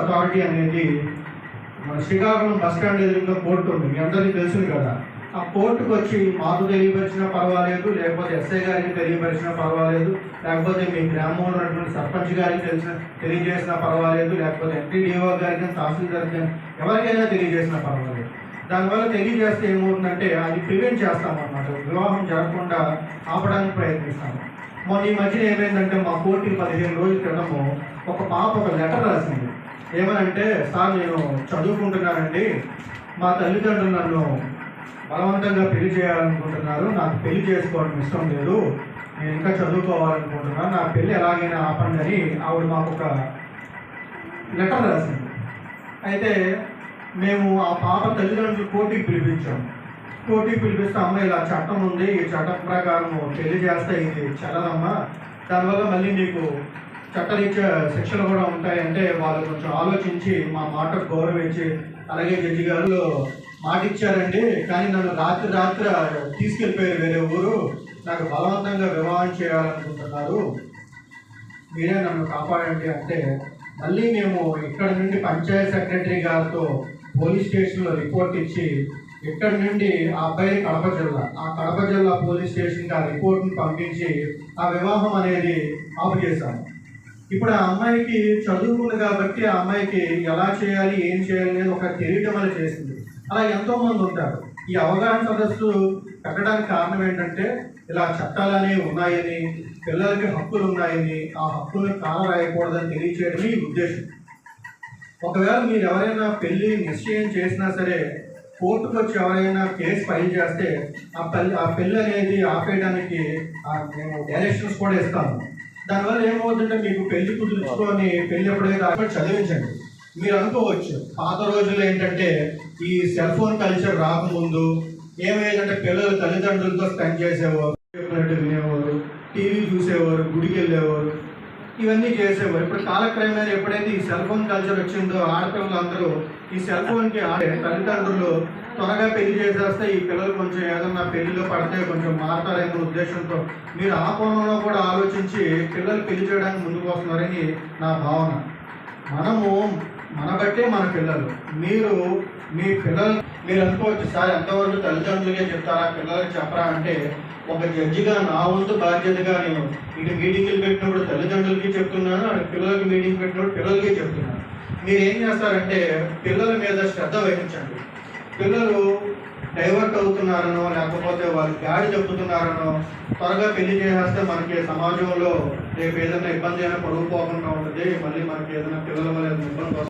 Authority అనేది మన Srikakulam bus stand ఎదురుగా కోర్టు ఉంది, మీ అందరికీ తెలుసుంది కదా. ఆ కోర్టుకు వచ్చి మాకు తెలియపరిచినా పర్వాలేదు, లేకపోతే ఎస్ఐ గారికి తెలియపరిచినా పర్వాలేదు, లేకపోతే మీ గ్రామంలో ఉన్నటువంటి సర్పంచ్ గారికి తెలియజేసినా పర్వాలేదు, లేకపోతే ఎంపీడీఓ గారికి తహసీల్దార్ గారికి ఎవరికైనా తెలియజేసినా పర్వాలేదు. దానివల్ల తెలియజేస్తే ఏమవుతుందంటే అది ప్రివెంట్ చేస్తామన్నమాట, వివాహం జరగకుండా ఆపడానికి ప్రయత్నిస్తాము. మొన్న ఈ మధ్యన ఏమైందంటే మా కోర్టుకి 15 రోజుల క్రితము ఒక పాప ఒక లెటర్ రాసింది. ఏమనంటే, సార్ నేను చదువుకుంటున్నానండి, మా తల్లిదండ్రులు నన్ను బలవంతంగా పెళ్లి చేయాలనుకుంటున్నారు, నాకు పెళ్లి చేసుకోవడం ఇష్టం లేదు, నేను ఇంకా చదువుకోవాలనుకుంటున్నాను, నా పెళ్ళి ఎలాగైనా ఆపండి అని ఆవిడ మాకు ఒక లెటర్ రాసింది. అయితే మేము ఆ పాప తల్లిదండ్రులు కోర్టుకి పిలిపించాము. కోర్టుకి పిలిపిస్తే అమ్మ ఇలా చట్టం ఉంది, ఈ చట్టం ప్రకారం పెళ్లి చేస్తే ఇది చెల్లదమ్మా, దానివల్ల మళ్ళీ మీకు చట్టరీత్యా శిక్షలు కూడా ఉంటాయంటే వాళ్ళు కొంచెం ఆలోచించి మా మాటకు గౌరవించి, అలాగే జడ్జి గారు మాట ఇచ్చారండి, కానీ నన్ను రాత్రి తీసుకెళ్ళిపోయారు వేరే ఊరు, నాకు బలవంతంగా వివాహం చేయాలనుకుంటున్నారు, మీరే నన్ను కాపాడండి అంటే మళ్ళీ మేము ఇక్కడ నుండి పంచాయత్ సెక్రటరీ గారితో పోలీస్ స్టేషన్లో రిపోర్ట్ ఇచ్చి, ఇక్కడ నుండి ఆ అబ్బాయి కడప జిల్లా పోలీస్ స్టేషన్కి ఆ రిపోర్ట్ని పంపించి ఆ వివాహం అనేది ఆపు చేశాము. ఇప్పుడు ఆ అమ్మాయికి చదువుకుంది కాబట్టి ఆ అమ్మాయికి ఎలా చేయాలి, ఏం చేయాలి అనేది ఒక తెలియటం అనేది చేసింది. అలా ఎంతోమంది ఉంటారు. ఈ అవగాహన సదస్సు పెట్టడానికి కారణం ఏంటంటే, ఇలా చట్టాలు అనేవి ఉన్నాయని, పిల్లలకి హక్కులు ఉన్నాయని, ఆ హక్కులను కాలరాయకూడదని తెలియచేయడమే ఈ ఉద్దేశం. ఒకవేళ మీరు ఎవరైనా పెళ్లి నిశ్చయం చేసినా సరే కోర్టుకు వచ్చి ఎవరైనా కేసు ఫైల్ చేస్తే ఆ పెళ్లి అనేది ఆపేయడానికి మేము డైరెక్షన్స్ కూడా ఇస్తాము. దానివల్ల ఏమవుతుందంటే, మీకు పెళ్లి కుదుర్చుకొని పెళ్లి ఎప్పుడైతే అక్కడ చదివించండి. మీరు అనుకోవచ్చు, పాత రోజుల్లో ఏంటంటే ఈ సెల్ ఫోన్ కల్చర్ రాకముందు ఏమయ్యేదంటే పిల్లలు తల్లిదండ్రులతో స్పెండ్ చేసేవారు, వినేవారు, టీవీ చూసేవారు, గుడికి వెళ్ళేవారు, ఇవన్నీ చేసేవారు. ఇప్పుడు కాలక్రమేణా ఎప్పుడైతే ఈ సెల్ ఫోన్ కల్చర్ వచ్చిందో ఆడపిల్లలందరూ ఈ సెల్ ఫోన్కి తల్లిదండ్రులు త్వరగా పెళ్లి చేసేస్తే ఈ పిల్లలు కొంచెం ఏదన్నా పెళ్లిలో పడితే కొంచెం మారతారనే ఉద్దేశంతో మీరు ఆ కోణంలో కూడా ఆలోచించి పిల్లలు పెళ్లి చేయడానికి ముందుకు వస్తున్నారని నా భావన. మన బట్టే మన పిల్లలు. మీ పిల్లలు మీరు అనుకోవచ్చు, సార్ ఎంతవరకు తల్లిదండ్రులకే చెప్తారా, పిల్లలకి చెప్పరా అంటే, ఒక జడ్జిగా నా వంతు బాధ్యతగా నేను ఇటు మీటింగ్లు పెట్టినప్పుడు తల్లిదండ్రులకి చెప్తున్నాను, అటు పిల్లలకి మీటింగ్ పెట్టినప్పుడు పిల్లలకి చెప్తున్నాను. మీరు ఏం చేస్తారంటే పిల్లల మీద శ్రద్ధ వహించండి. పిల్లలు డైవర్ట్ అవుతున్నారనో, లేకపోతే వాళ్ళు గాడి చెప్పుతున్నారనో త్వరగా పెళ్లి చేసేస్తే మనకి సమాజంలో రేపు ఏదైనా ఇబ్బంది అయినా పడుకోకుండా ఉంటుంది, మళ్ళీ మనకి ఏదైనా పిల్లల వల్ల ఇబ్బంది